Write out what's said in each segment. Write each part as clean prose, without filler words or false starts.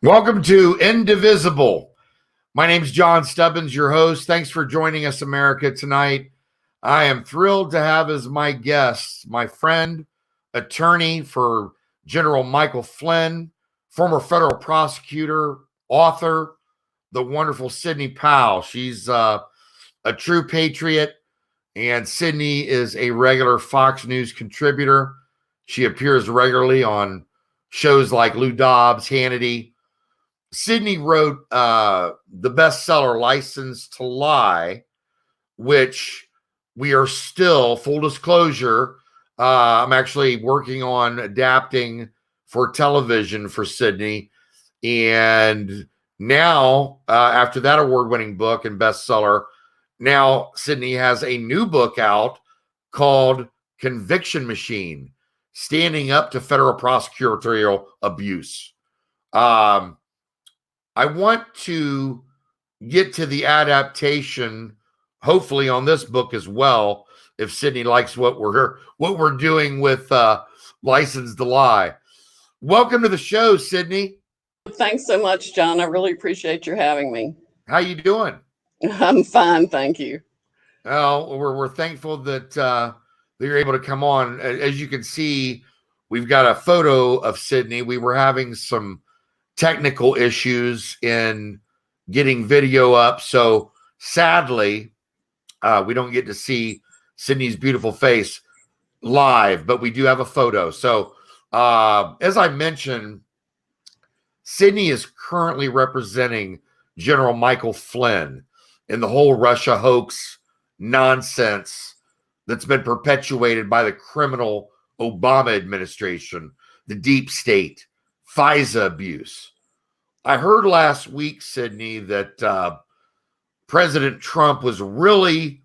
Welcome to Indivisible. My name's John Stubbins, your host. Thanks for joining us, America, tonight. I am thrilled to have as my guest my friend, attorney for General Michael Flynn, former federal prosecutor, author, the wonderful Sidney Powell. She's a true patriot, and Sidney is a regular Fox News contributor. She appears regularly on shows like Lou Dobbs, Hannity. Sidney wrote the bestseller License to Lie, which we are still, full disclosure, I'm actually working on adapting for television for Sidney. And now, after that award-winning book and bestseller, now Sidney has a new book out called Conviction Machine, Standing Up to Federal Prosecutorial Abuse. I want to get to the adaptation, hopefully on this book as well, if Sidney likes what we're doing with License to Lie. Welcome to the show, Sidney. Thanks so much, John. I really appreciate your having me. How you doing? I'm fine, thank you. Well, we're thankful that you're able to come on. As you can see, we've got a photo of Sidney. We were having some technical issues in getting video up, so sadly we don't get to see Sidney's beautiful face live, but we do have a photo. So as I mentioned, Sidney is currently representing General Michael Flynn in the whole Russia hoax nonsense that's been perpetuated by the criminal Obama administration, the deep state, FISA abuse. I heard last week, Sidney, that President Trump was really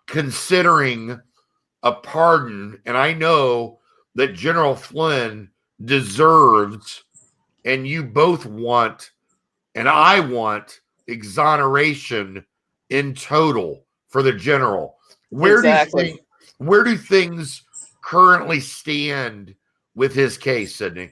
considering a pardon, and I know that General Flynn deserves, and you both want, and I want, exoneration in total for the general. Where do things currently stand with his case, Sidney?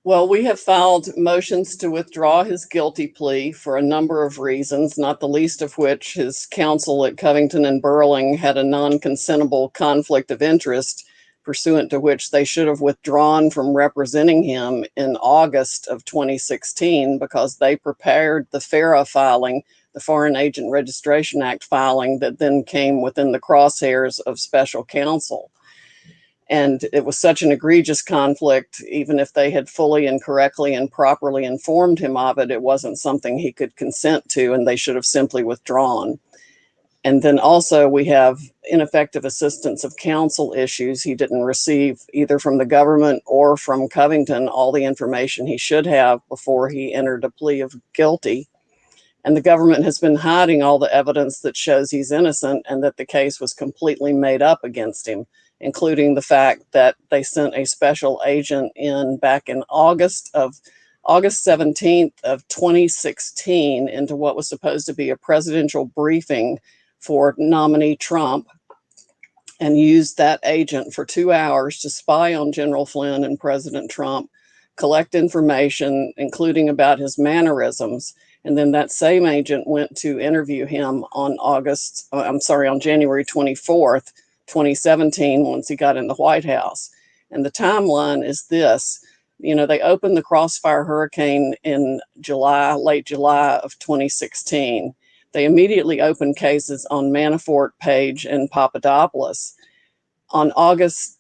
Well, we have filed motions to withdraw his guilty plea for a number of reasons, not the least of which his counsel at Covington and Burling had a non-consentable conflict of interest, pursuant to which they should have withdrawn from representing him in August of 2016 because they prepared the FARA filing, the Foreign Agent Registration Act filing, that then came within the crosshairs of special counsel. And it was such an egregious conflict, even if they had fully and correctly and properly informed him of it, it wasn't something he could consent to, and they should have simply withdrawn. And then also we have ineffective assistance of counsel issues. He didn't receive, either from the government or from Covington, all the information he should have before he entered a plea of guilty. And the government has been hiding all the evidence that shows he's innocent and that the case was completely made up against him, including the fact that they sent a special agent in back in August 17th of 2016 into what was supposed to be a presidential briefing for nominee Trump, and used that agent for 2 hours to spy on General Flynn and President Trump, collect information, including about his mannerisms. And then that same agent went to interview him on January 24th, 2017, once he got in the White House. And the timeline is this. They opened the Crossfire Hurricane in late July of 2016. They immediately opened cases on Manafort, Page, and Papadopoulos. On August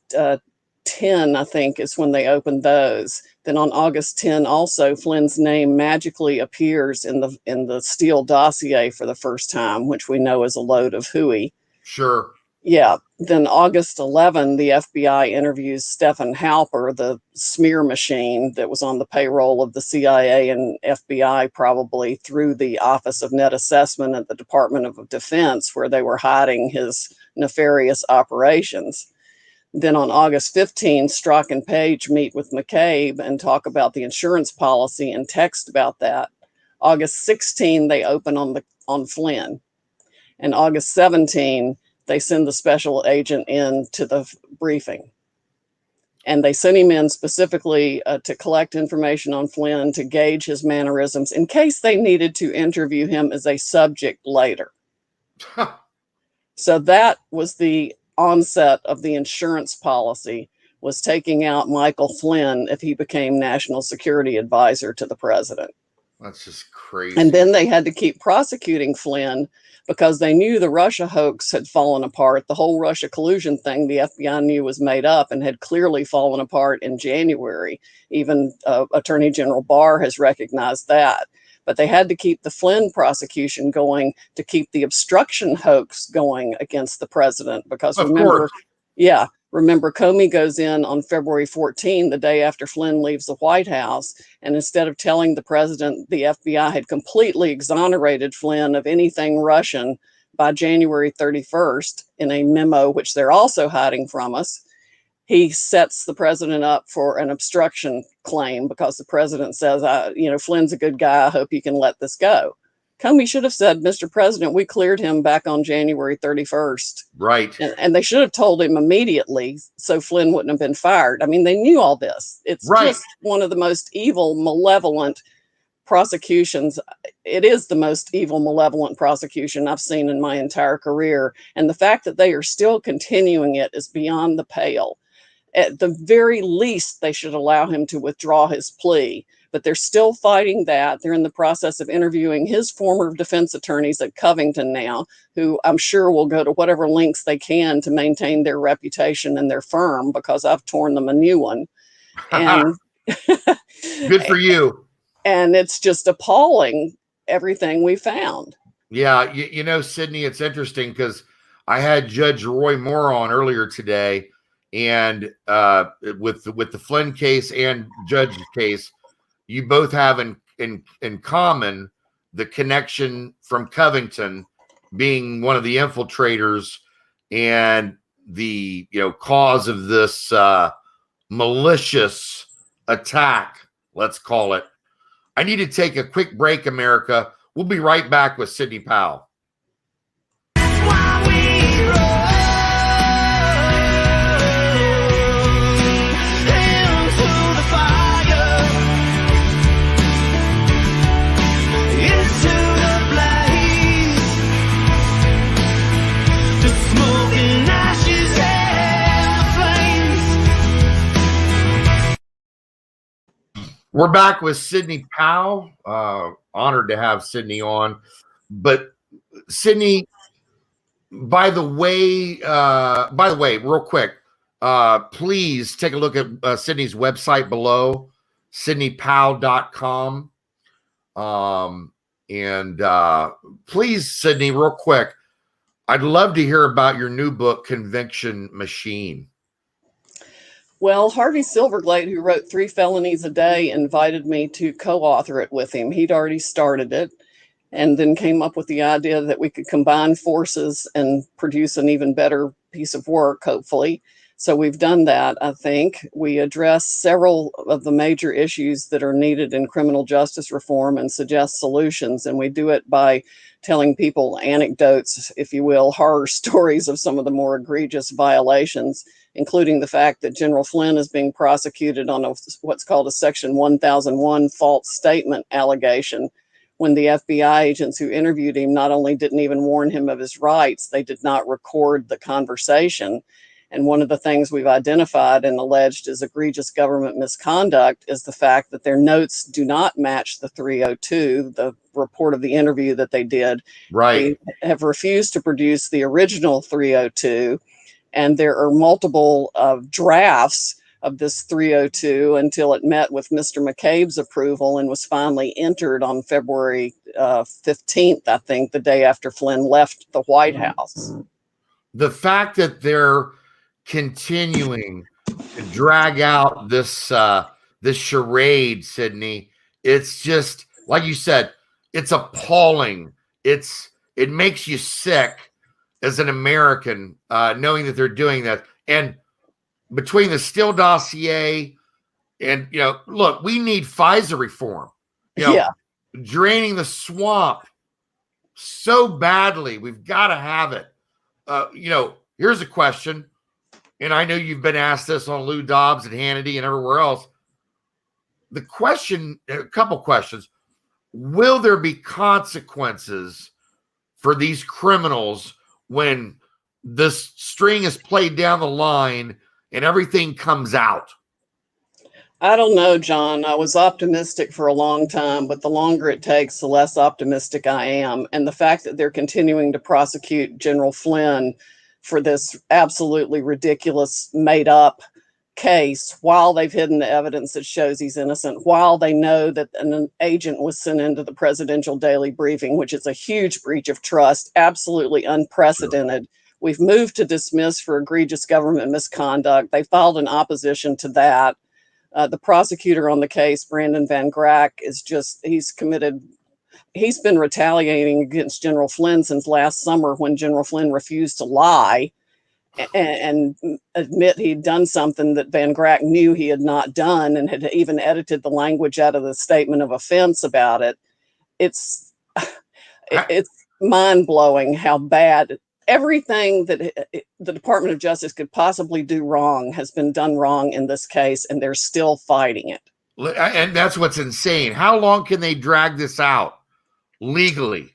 10, I think, is when they opened those. Then on August 10, also, Flynn's name magically appears in the Steele dossier for the first time, which we know is a load of hooey. Sure. Yeah. Then August 11, the FBI interviews Stephen Halper, the smear machine that was on the payroll of the CIA and FBI, probably through the Office of Net Assessment at the Department of Defense, where they were hiding his nefarious operations. Then on August 15, Strzok and Page meet with McCabe and talk about the insurance policy and text about that. August 16, they open on Flynn. And August 17, they send the special agent in to the briefing. And they sent him in specifically to collect information on Flynn, to gauge his mannerisms in case they needed to interview him as a subject later. So that was the onset of the insurance policy, was taking out Michael Flynn if he became national security advisor to the president. That's just crazy. And then they had to keep prosecuting Flynn because they knew the Russia hoax had fallen apart. The whole Russia collusion thing, the FBI knew was made up and had clearly fallen apart in January. Even Attorney General Barr has recognized that. But they had to keep the Flynn prosecution going to keep the obstruction hoax going against the president. Because remember, Comey goes in on February 14, the day after Flynn leaves the White House. And instead of telling the president the FBI had completely exonerated Flynn of anything Russian by January 31st in a memo, which they're also hiding from us, he sets the president up for an obstruction claim because the president says, Flynn's a good guy. I hope you can let this go. Comey should have said, Mr. President, we cleared him back on January 31st. Right. And they should have told him immediately so Flynn wouldn't have been fired. I mean, they knew all this. It's just one of the most evil, malevolent prosecutions. It is the most evil, malevolent prosecution I've seen in my entire career. And the fact that they are still continuing it is beyond the pale. At the very least, they should allow him to withdraw his plea. But they're still fighting that. They're in the process of interviewing his former defense attorneys at Covington now, who I'm sure will go to whatever lengths they can to maintain their reputation and their firm, because I've torn them a new one. And good for you. And it's just appalling, everything we found. Yeah. Sidney, it's interesting because I had Judge Roy Moore on earlier today, and with the Flynn case and Judge's case, you both have in common the connection from Covington being one of the infiltrators and the cause of this malicious attack, let's call it. I need to take a quick break, America. We'll be right back with Sidney Powell. We're back with Sidney Powell. Honored to have Sidney on. But Sidney, by the way, real quick, please take a look at Sidney's website below, SidneyPowell.com. Please, Sidney, real quick, I'd love to hear about your new book, Conviction Machine. Well, Harvey Silverglate, who wrote 3 Felonies a Day, invited me to co-author it with him. He'd already started it and then came up with the idea that we could combine forces and produce an even better piece of work, hopefully. So we've done that, I think. We address several of the major issues that are needed in criminal justice reform and suggest solutions. And we do it by telling people anecdotes, if you will, horror stories of some of the more egregious violations, including the fact that General Flynn is being prosecuted on what's called a Section 1001 false statement allegation, when the FBI agents who interviewed him not only didn't even warn him of his rights, they did not record the conversation. And one of the things we've identified and alleged as egregious government misconduct is the fact that their notes do not match the 302, the report of the interview that they did. Right. They have refused to produce the original 302. And there are multiple drafts of this 302 until it met with Mr. McCabe's approval and was finally entered on February 15th, I think, the day after Flynn left the White House. The fact that they're continuing to drag out this charade, Sidney, it's just, like you said, it's appalling. It makes you sick as an American, knowing that they're doing that. And between the Steele dossier and, look, we need FISA reform, draining the swamp so badly. We've got to have it. Here's a question. and I know you've been asked this on Lou Dobbs and Hannity and everywhere else. The question, a couple questions. Will there be consequences for these criminals when this string is played down the line and everything comes out? I don't know, John. I was optimistic for a long time, but the longer it takes, the less optimistic I am. And the fact that they're continuing to prosecute General Flynn for this absolutely ridiculous, made up case while they've hidden the evidence that shows he's innocent, while they know that an agent was sent into the presidential daily briefing, which is a huge breach of trust, absolutely unprecedented. Sure. We've moved to dismiss for egregious government misconduct. They filed an opposition to that. The prosecutor on the case, Brandon Van Grack, he's been retaliating against General Flynn since last summer when General Flynn refused to lie and admit he'd done something that Van Grack knew he had not done and had even edited the language out of the statement of offense about it. It's mind-blowing how bad everything that the Department of Justice could possibly do wrong has been done wrong in this case, and they're still fighting it. And that's what's insane. How long can they drag this out legally?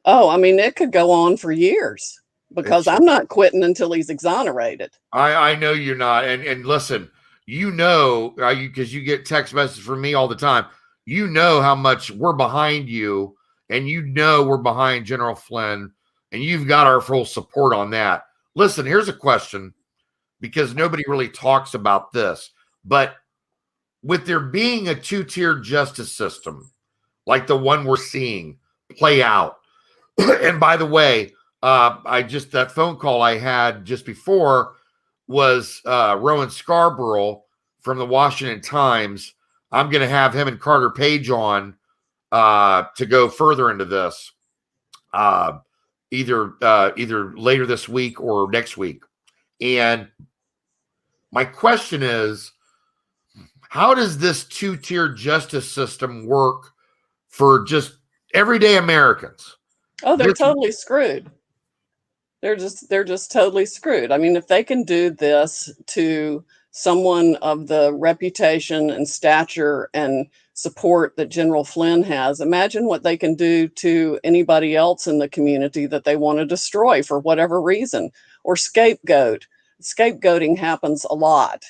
Oh, I mean, it could go on for years because I'm not quitting until he's exonerated. I know you're not. And listen, because you get text messages from me all the time. You know how much we're behind you, and we're behind General Flynn. And you've got our full support on that. Listen, here's a question, because nobody really talks about this. But with there being a two-tier justice system, like the one we're seeing play out, and by the way, that phone call I had just before was Rowan Scarborough from the Washington Times. I'm going to have him and Carter Page on to go further into this. Either later this week or next week. And my question is, how does this two-tier justice system work for just everyday Americans? Oh, they're totally screwed. They're just totally screwed. I mean, if they can do this to someone of the reputation and stature and support that General Flynn has, imagine what they can do to anybody else in the community that they want to destroy for whatever reason, or scapegoat. Scapegoating happens a lot.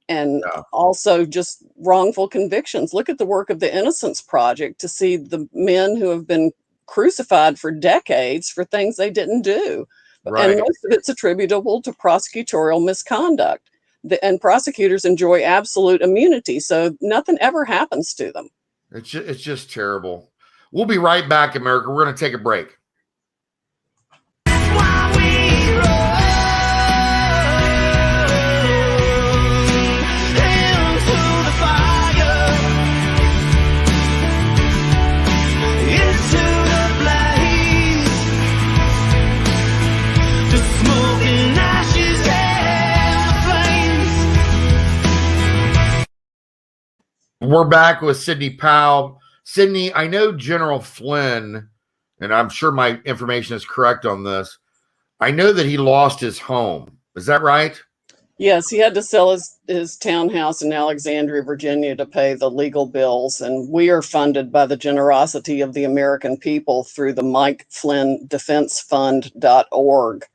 And also just wrongful convictions. Look at the work of the Innocence Project to see the men who have been crucified for decades for things they didn't do. Right. And most of it's attributable to prosecutorial misconduct. And prosecutors enjoy absolute immunity, so nothing ever happens to them. It's just terrible. We'll be right back, America. We're going to take a break. We're back with Sidney Powell. Sidney, I know General Flynn, and I'm sure my information is correct on this. I know that he lost his home. Is that right? Yes, he had to sell his townhouse in Alexandria, Virginia to pay the legal bills. And we are funded by the generosity of the American people through the MikeFlynnDefenseFund.org.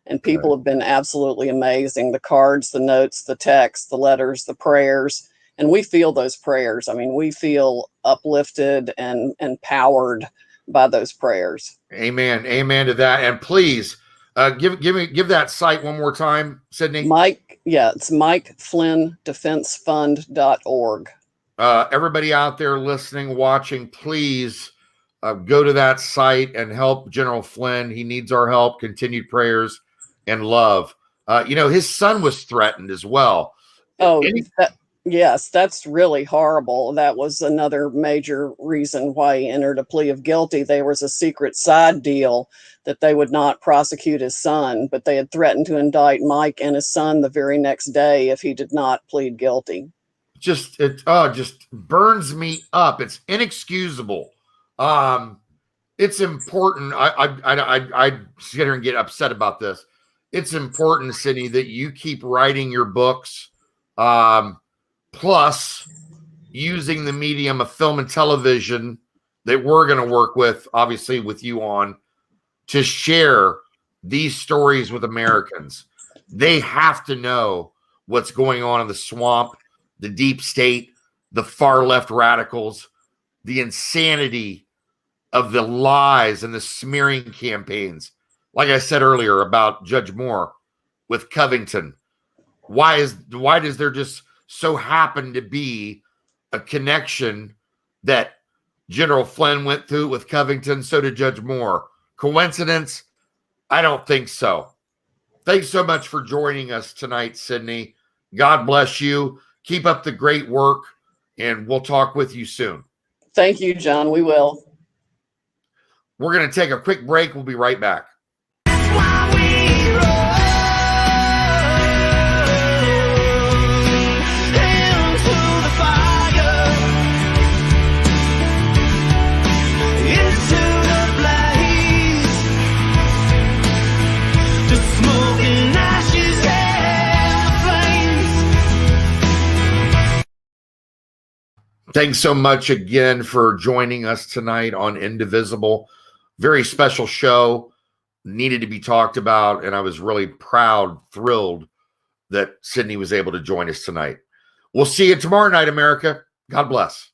And people have been absolutely amazing. The cards, the notes, the texts, the letters, the prayers. And we feel those prayers. I mean, we feel uplifted and empowered by those prayers. Amen. Amen to that. And please give that site one more time, Sidney. It's MikeFlynnDefenseFund.org. Everybody out there listening, watching, please go to that site and help General Flynn. He needs our help, continued prayers, and love. His son was threatened as well. Yes, that's really horrible. That was another major reason why he entered a plea of guilty. There was a secret side deal that they would not prosecute his son, but they had threatened to indict Mike and his son the very next day if he did not plead guilty. Just burns me up. It's inexcusable. It's important. I sit here and get upset about this. it's important, Sidney, that you keep writing your books, plus using the medium of film and television that we're going to work with, obviously with you on, to share these stories with Americans. They have to know what's going on in the swamp, the deep state, the far left radicals, the insanity of the lies and the smearing campaigns. Like I said earlier about Judge Moore with Covington. Why does there just so happen to be a connection that General Flynn went through with Covington? So did Judge Moore. Coincidence? I don't think so. Thanks so much for joining us tonight, Sidney. God bless you. Keep up the great work, and we'll talk with you soon. Thank you, John. We will. We're going to take a quick break. We'll be right back. Thanks so much again for joining us tonight on Indivisible. Very special show, needed to be talked about, and I was really proud, thrilled that Sidney was able to join us tonight. We'll see you tomorrow night, America. God bless.